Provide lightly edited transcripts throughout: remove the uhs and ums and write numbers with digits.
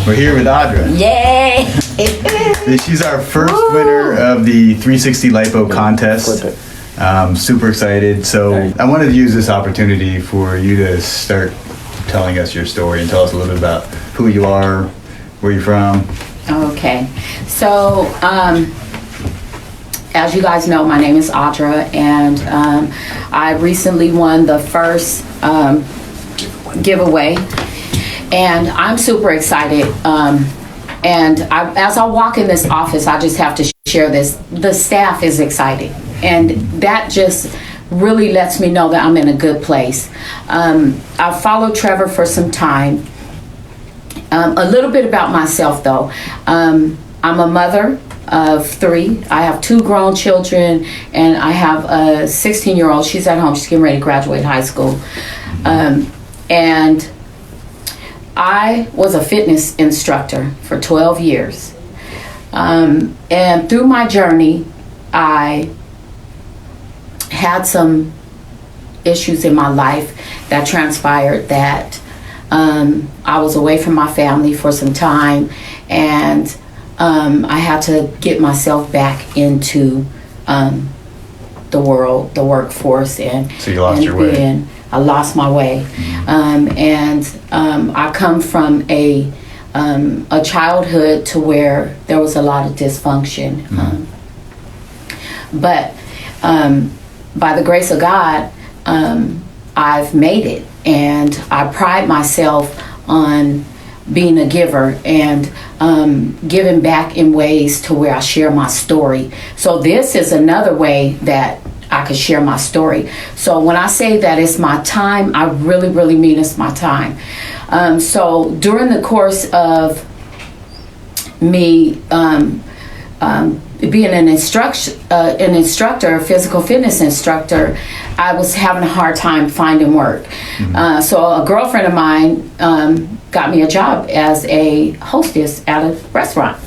We're here with Audra. Yay! She's our first winner of the 360 Lipo contest. Super excited. So I wanted to use this opportunity for you to start telling us your story and tell us a little bit about who you are, where you're from. Okay. So, as you guys know, my name is Audra, and I recently won the first giveaway, and I'm super excited. As I walk in this office, I just have to share this. The staff is excited, and that just really lets me know that I'm in a good place. I've followed Trevor for some time. A little bit about myself, though. I'm a mother of 3. I have 2 grown children, and I have a 16-year-old. She's at home. She's getting ready to graduate high school. And I was a fitness instructor for 12 years. And through my journey, I had some issues in my life that transpired that I was away from my family for some time, and I had to get myself back into the world, the workforce, and so you lost your way. I lost my way. I come from a childhood to where there was a lot of dysfunction. But by the grace of God, I've made it, and I pride myself on being a giver and giving back in ways to where I share my story. So this is another way that I could share my story. So when I say that it's my time, I really, really mean it's my time. So during the course of me being an instructor, a physical fitness instructor, I was having a hard time finding work. So a girlfriend of mine got me a job as a hostess at a restaurant.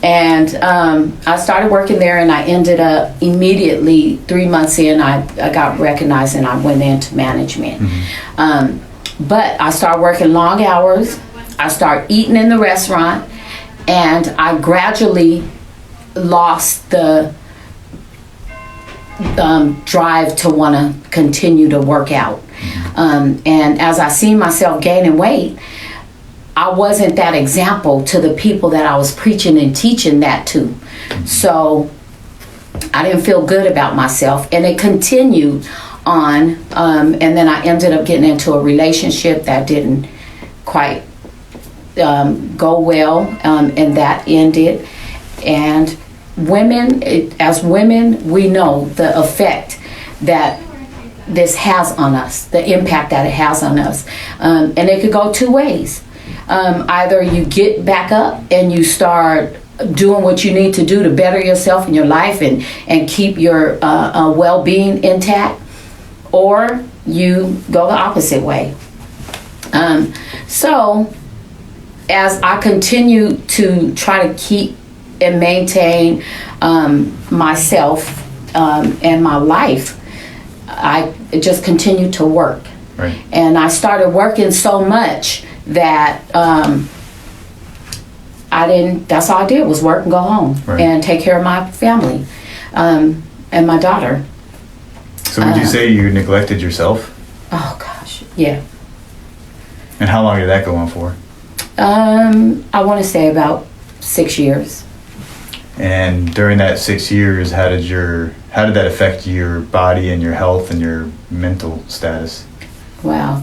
And I started working there, and I ended up immediately, 3 months in, I got recognized and I went into management. But I started working long hours. I started eating in the restaurant, and I gradually lost the drive to want to continue to work out. And as I seen myself gaining weight, I wasn't that example to the people that I was preaching and teaching that to. So I didn't feel good about myself, and it continued on. And then I ended up getting into a relationship that didn't quite go well, and that ended. And as women, we know the effect that this has on us, the impact that it has on us. And it could go 2 ways. Either you get back up and you start doing what you need to do to better yourself in your life and keep your well-being intact, or you go the opposite way. So as I continue to try to keep and maintain myself and my life, I just continued to work. Right. And I started working so much that that's all I did was work and go home. Right. And take care of my family and my daughter. So would you say you neglected yourself? Oh gosh, yeah. And how long did that go on for? I want to say about 6 years. And during that 6 years, how did that affect your body and your health and your mental status? Wow.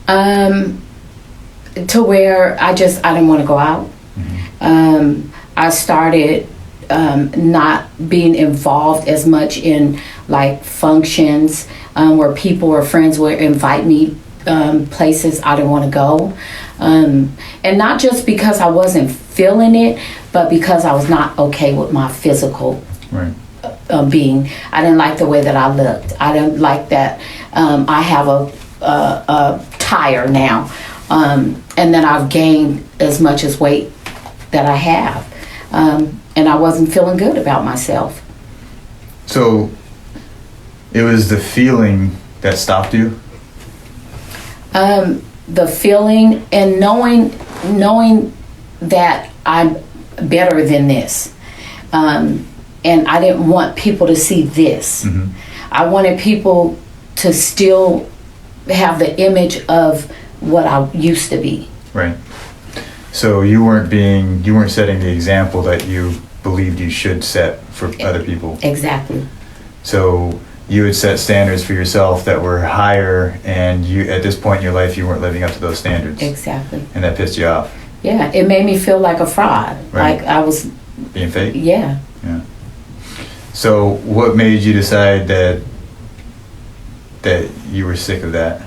To where I didn't want to go out. I started not being involved as much in like functions where people or friends would invite me places I didn't want to go. And not just because I wasn't feeling it, but because I was not okay with my physical being. I didn't like the way that I looked. I didn't like that I have a tire now. And then I've gained as much as weight that I have. And I wasn't feeling good about myself. So it was the feeling that stopped you? The feeling and knowing that I'm better than this. And I didn't want people to see this. Mm-hmm. I wanted people to still have the image of what I used to be. Right. So you weren't setting the example that you believed you should set for other people. Exactly. So you would set standards for yourself that were higher, and you, at this point in your life, you weren't living up to those standards. Exactly. And that pissed you off. Yeah, it made me feel like a fraud. Right. Like I was being fake. Yeah. Yeah. So what made you decide that you were sick of that?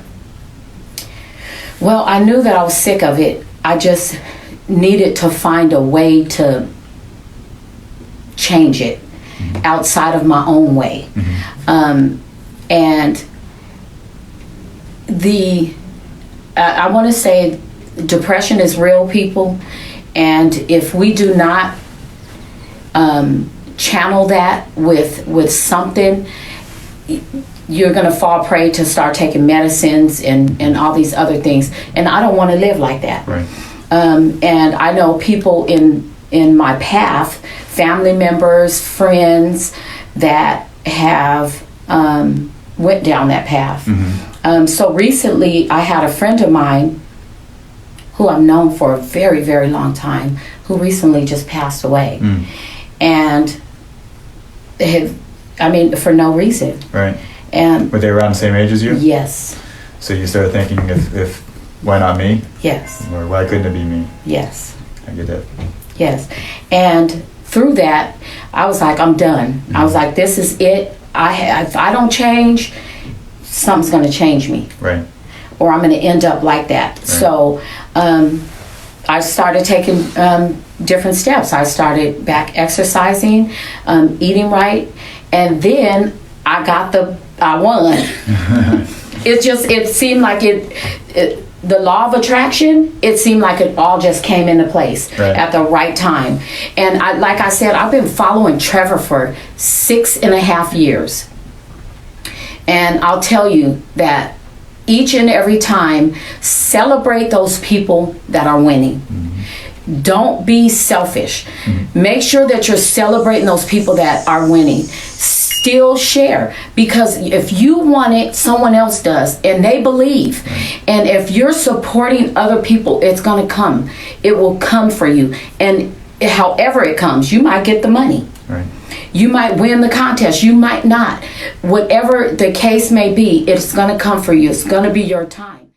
Well, I knew that I was sick of it. I just needed to find a way to change it outside of my own way. And I want to say depression is real, people. And if we do not channel that with something, you're going to fall prey to start taking medicines and all these other things. And I don't want to live like that. Right. And I know people in my path, family members, friends, that have went down that path. So recently I had a friend of mine who I've known for a very, very long time, who recently just passed away. And for no reason. Right. And were they around the same age as you? Yes. So you started thinking, if why not me? Yes. Or why couldn't it be me? Yes. I get that. Yes. And through that, I was like, I'm done. I was like, this is it. If I don't change, something's going to change me. Right. Or I'm going to end up like that. Right. So I started taking different steps. I started back exercising, eating right, and then I won. It seemed like the law of attraction, it seemed like it all just came into place at the right time. And like I said, I've been following Trevor for 6.5 years. And I'll tell you that each and every time, celebrate those people that are winning. Don't be selfish. Make sure that you're celebrating those people that are winning. Still share, because if you want it, someone else does, and they believe. And if you're supporting other people, it's going to come. It will come for you. And however it comes, you might get the money. Right. You might win the contest. You might not. Whatever the case may be, it's going to come for you. It's going to be your time.